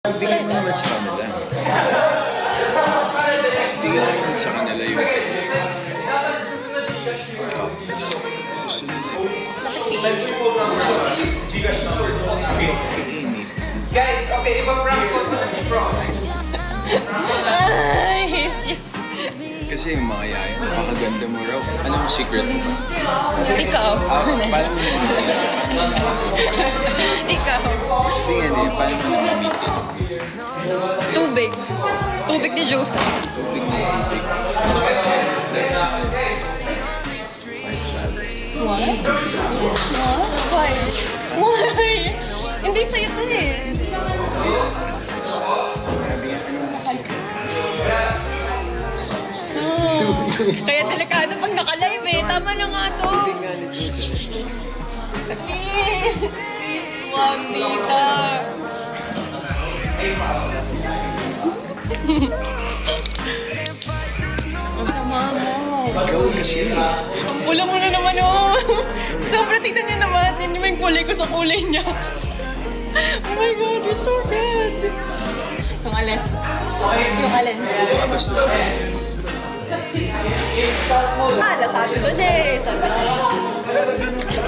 Bigyan mo naman sa kanila. Bigyan mo naman sa kanila yung... Guys, okay, ipa-prank ko ito. I hate you. Kasi yung mga yaya, napakaganda mo raw. Anong secret mo? Ikaw. Paano mo naman? Ikaw. Sige, hindi. Paano mo naman meeting? Tubig. Tubig ni Josa. Tubig na tubig. That's What? What? Why? Why? Hindi sa'yo to eh. Kaya delikado pag naka-live eh. Tama na nga to. Juanita. Ang sama mo. ikaw kasi. Ang pula mo na naman oh. Sobrang tignan niyo naman. Yan yung may kulay ko sa kulay niya. Oh my God, you're so red. Yung alin? Yung alin? Basta. Ah, nasabi ko na eh. Sabi ko.